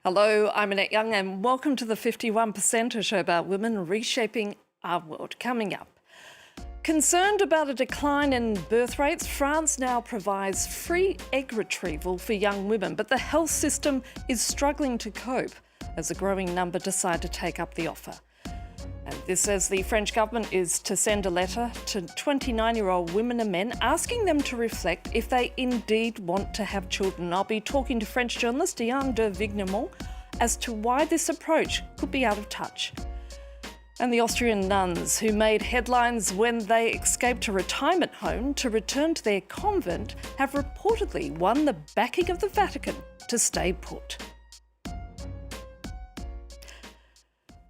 Hello, I'm Annette Young and welcome to the 51%, a show about women reshaping our world. Coming up, concerned about a decline in birth rates, France now provides free egg retrieval for young women, but the health system is struggling to cope as a growing number decide to take up the offer. And this as the French government is to send a letter to 29-year-old women and men asking them to reflect if they indeed want to have children. I'll be talking to French journalist Diane de Vignemont as to why this approach could be out of touch. And the Austrian nuns who made headlines when they escaped a retirement home to return to their convent have reportedly won the backing of the Vatican to stay put.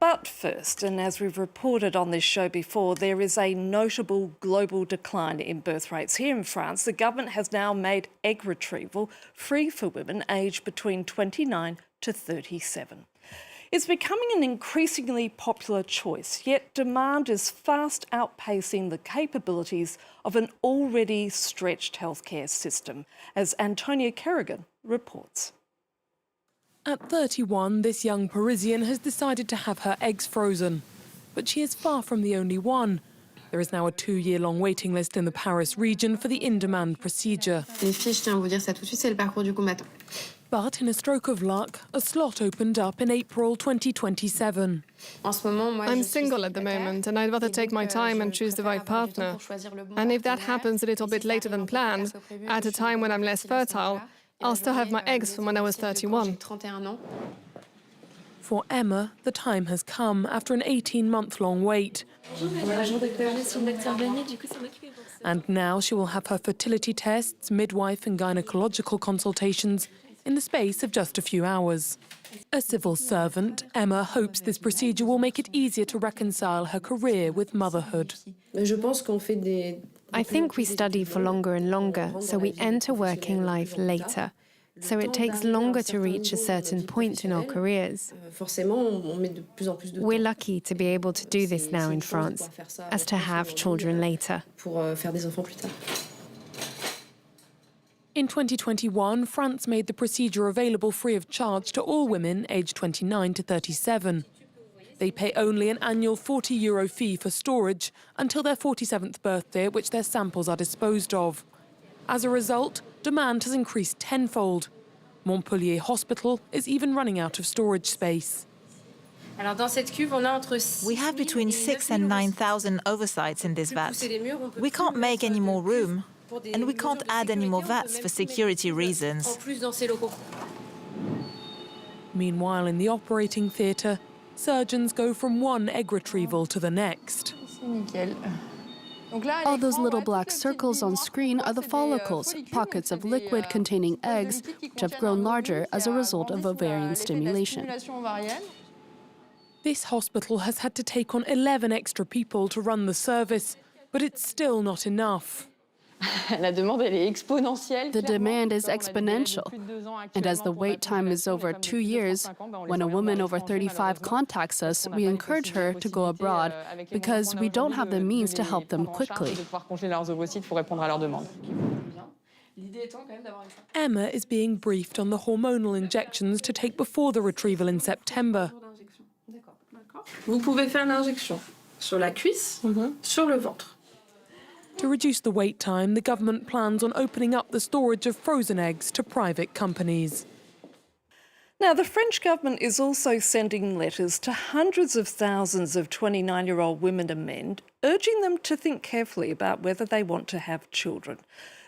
But first, and as we've reported on this show before, there is a notable global decline in birth rates. Here in France, the government has now made egg retrieval free for women aged between 29 to 37. It's becoming an increasingly popular choice, yet demand is fast outpacing the capabilities of an already stretched healthcare system, as Antonia Kerrigan reports. At 31, this young Parisian has decided to have her eggs frozen. But she is far from the only one. There is now a 2-year-long waiting list in the Paris region for the in-demand procedure. But in a stroke of luck, a slot opened up in April 2027. I'm single at the moment, and I'd rather take my time and choose the right partner. And if that happens a little bit later than planned, at a time when I'm less fertile, I'll still have my eggs from when I was 31. For Emma, the time has come after an 18-month-long wait. And now she will have her fertility tests, midwife and gynecological consultations in the space of just a few hours. A civil servant, Emma hopes this procedure will make it easier to reconcile her career with motherhood. I think we study for longer and longer, so we enter working life later. So it takes longer to reach a certain point in our careers. We're lucky to be able to do this now in France, as to have children later. In 2021, France made the procedure available free of charge to all women aged 29 to 37. They pay only an annual €40 fee for storage until their 47th birthday, at which their samples are disposed of. As a result, demand has increased tenfold. Montpellier Hospital is even running out of storage space. We have between 6,000 and 9,000 oversights in this vat. We can't make any more room, and we can't add any more vats for security reasons. Meanwhile, in the operating theatre, surgeons go from one egg retrieval to the next. All those little black circles on screen are the follicles, pockets of liquid containing eggs, which have grown larger as a result of ovarian stimulation. This hospital has had to take on 11 extra people to run the service, but it's still not enough. The demand is exponential, and as the wait time is over 2 years, when a woman over 35 contacts us, we encourage her to go abroad because we don't have the means to help them quickly. Emma is being briefed on the hormonal injections to take before the retrieval in September. Vous pouvez faire l'injection sur la cuisse, sur le ventre. To reduce the wait time, the government plans on opening up the storage of frozen eggs to private companies. Now, the French government is also sending letters to hundreds of thousands of 29-year-old women and men, urging them to think carefully about whether they want to have children.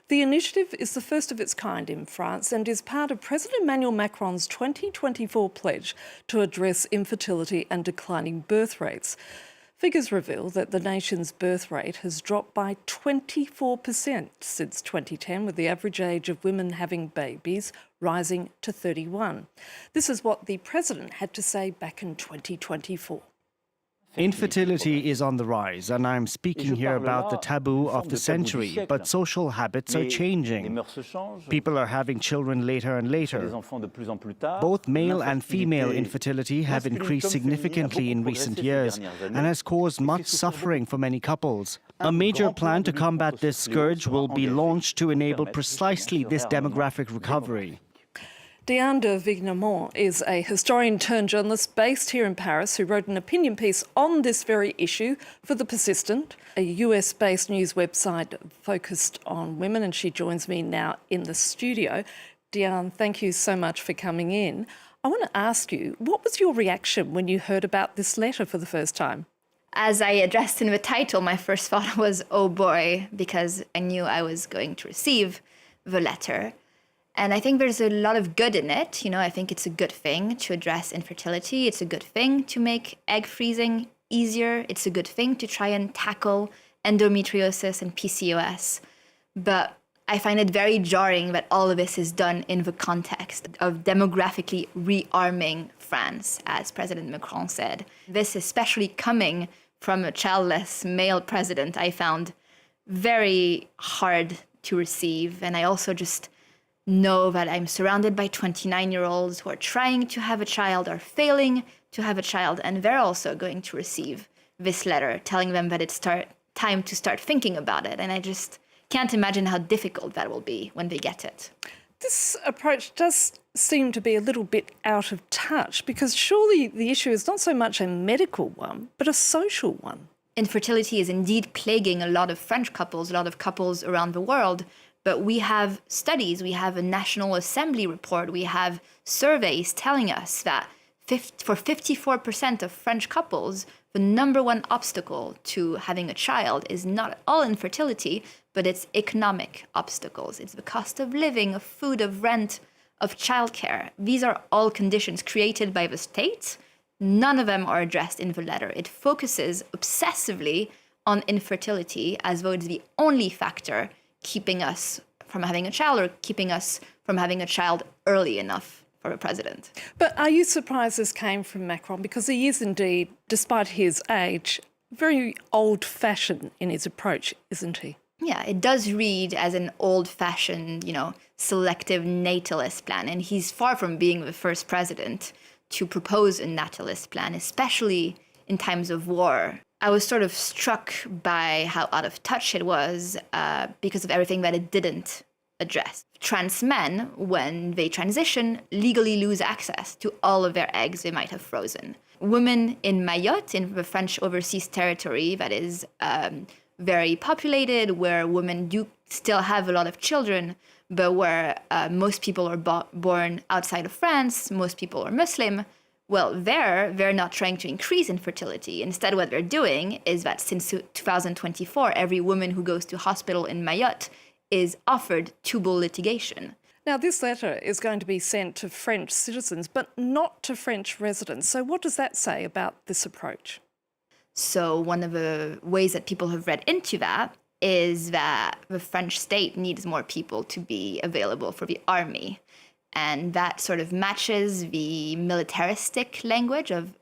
The initiative is the first of its kind in France and is part of President Emmanuel Macron's 2024 pledge to address infertility and declining birth rates. Figures reveal that the nation's birth rate has dropped by 24% since 2010, with the average age of women having babies rising to 31. This is what the president had to say back in 2024. Infertility is on the rise, and I'm speaking here about the taboo of the century, but social habits are changing. People are having children later and later. Both male and female infertility have increased significantly in recent years and has caused much suffering for many couples. A major plan to combat this scourge will be launched to enable precisely this demographic recovery. Diane de Vignemont is a historian turned journalist based here in Paris who wrote an opinion piece on this very issue for The Persistent, a US-based news website focused on women, and she joins me now in the studio. Diane, thank you so much for coming in. I want to ask you, what was your reaction when you heard about this letter for the first time? As I addressed in the title, my first thought was, oh boy, because I knew I was going to receive the letter. And I think there's a lot of good in it. You know, I think it's a good thing to address infertility. It's a good thing to make egg freezing easier. It's a good thing to try and tackle endometriosis and PCOS. But I find it very jarring that all of this is done in the context of demographically rearming France, as President Macron said. This, especially coming from a childless male president, I found very hard to receive. And I also just know that I'm surrounded by 29-year-olds who are trying to have a child or failing to have a child, and they're also going to receive this letter telling them that it's time to start thinking about it. And I just can't imagine how difficult that will be when they get it. This approach does seem to be a little bit out of touch, because surely the issue is not so much a medical one, but a social one. Infertility is indeed plaguing a lot of French couples, a lot of couples around the world. But we have studies, we have a National Assembly report, we have surveys telling us that for 54% of French couples, the number one obstacle to having a child is not at all infertility, but it's economic obstacles. It's the cost of living, of food, of rent, of childcare. These are all conditions created by the state. None of them are addressed in the letter. It focuses obsessively on infertility as though it's the only factor keeping us from having a child or keeping us from having a child early enough for a president. But are you surprised this came from Macron? Because he is indeed, despite his age, very old-fashioned in his approach, isn't he? Yeah, it does read as an old-fashioned, selective natalist plan. And he's far from being the first president to propose a natalist plan, especially in times of war. I was sort of struck by how out of touch it was because of everything that it didn't address. Trans men, when they transition, legally lose access to all of their eggs they might have frozen. Women in Mayotte, in the French overseas territory that is very populated, where women do still have a lot of children, but where most people are born outside of France, most people are Muslim. Well, they're not trying to increase infertility. Instead, what they're doing is that since 2024, every woman who goes to hospital in Mayotte is offered tubal litigation. Now, this letter is going to be sent to French citizens, but not to French residents. So what does that say about this approach? So one of the ways that people have read into that is that the French state needs more people to be available for the army. And that sort of matches the militaristic language of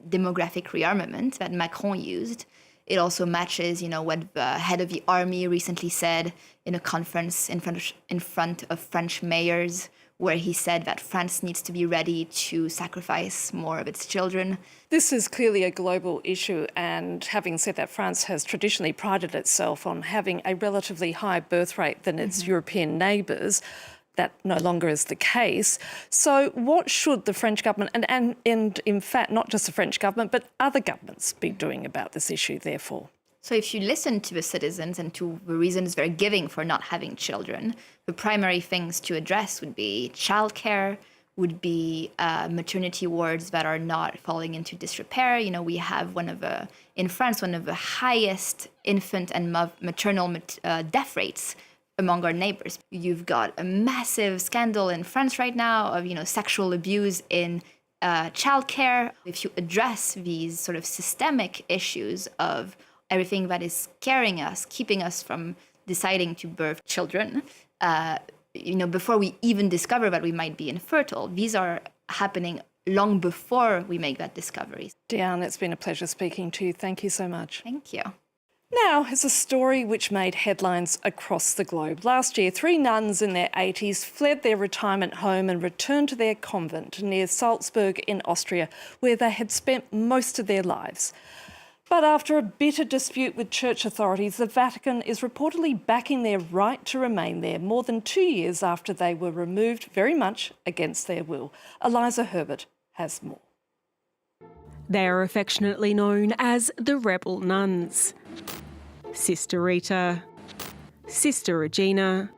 demographic rearmament that Macron used. It also matches, what the head of the army recently said in a conference in front of French mayors, where he said that France needs to be ready to sacrifice more of its children. This is clearly a global issue, and having said that, France has traditionally prided itself on having a relatively higher birth rate than its European neighbours. That no longer is the case. So what should the French government, and in fact, not just the French government, but other governments be doing about this issue, therefore? So if you listen to the citizens and to the reasons they're giving for not having children, the primary things to address would be childcare, would be maternity wards that are not falling into disrepair. We have in France, one of the highest infant and maternal death rates among our neighbors. You've got a massive scandal in France right now of, sexual abuse in childcare. If you address these sort of systemic issues of everything that is scaring us, keeping us from deciding to birth children, before we even discover that we might be infertile, these are happening long before we make that discovery. Diane, it's been a pleasure speaking to you. Thank you so much. Thank you. Now is a story which made headlines across the globe. Last year, 3 nuns in their 80s fled their retirement home and returned to their convent near Salzburg in Austria, where they had spent most of their lives. But after a bitter dispute with church authorities, the Vatican is reportedly backing their right to remain there more than 2 years after they were removed very much against their will. Eliza Herbert has more. They are affectionately known as the rebel nuns. Sister Rita, Sister Regina,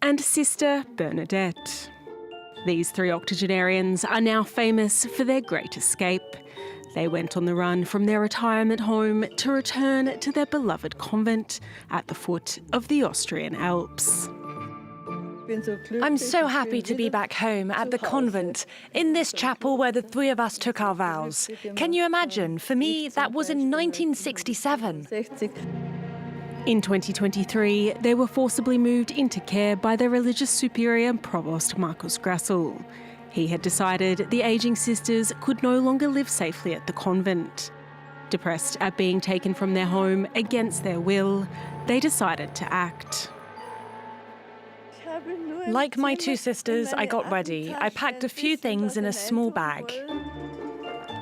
and Sister Bernadette. These three octogenarians are now famous for their great escape. They went on the run from their retirement home to return to their beloved convent at the foot of the Austrian Alps. I'm so happy to be back home at the convent, in this chapel where the three of us took our vows. Can you imagine? For me, that was in 1967. In 2023, they were forcibly moved into care by their religious superior, Provost Markus Grassel. He had decided the ageing sisters could no longer live safely at the convent. Depressed at being taken from their home against their will, they decided to act. Like my two sisters, I got ready. I packed a few things in a small bag.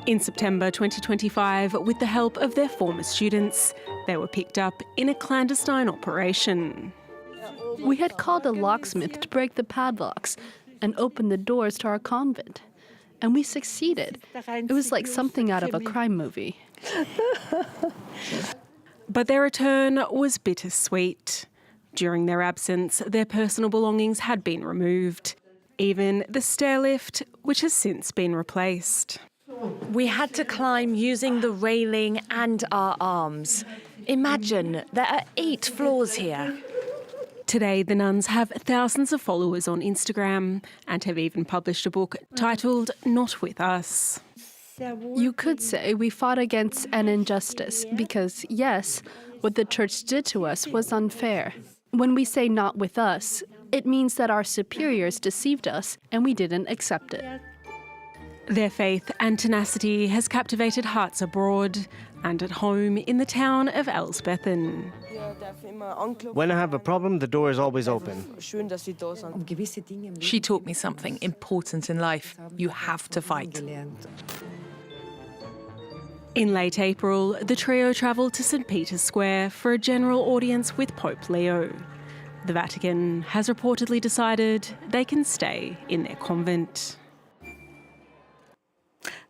In September 2025, with the help of their former students, they were picked up in a clandestine operation. We had called a locksmith to break the padlocks and open the doors to our convent. And we succeeded. It was like something out of a crime movie. But their return was bittersweet. During their absence, their personal belongings had been removed, even the stair lift, which has since been replaced. We had to climb using the railing and our arms. Imagine, there are 8 floors here. Today, the nuns have thousands of followers on Instagram and have even published a book titled Not With Us. You could say we fought against an injustice because, yes, what the church did to us was unfair. When we say not with us, it means that our superiors deceived us and we didn't accept it. Their faith and tenacity has captivated hearts abroad and at home in the town of Elsbethen. When I have a problem, the door is always open. She taught me something important in life. You have to fight. In late April, the trio travelled to St. Peter's Square for a general audience with Pope Leo. The Vatican has reportedly decided they can stay in their convent.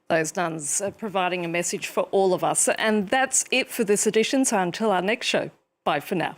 Those nuns are providing a message for all of us. And that's it for this edition. So until our next show, bye for now.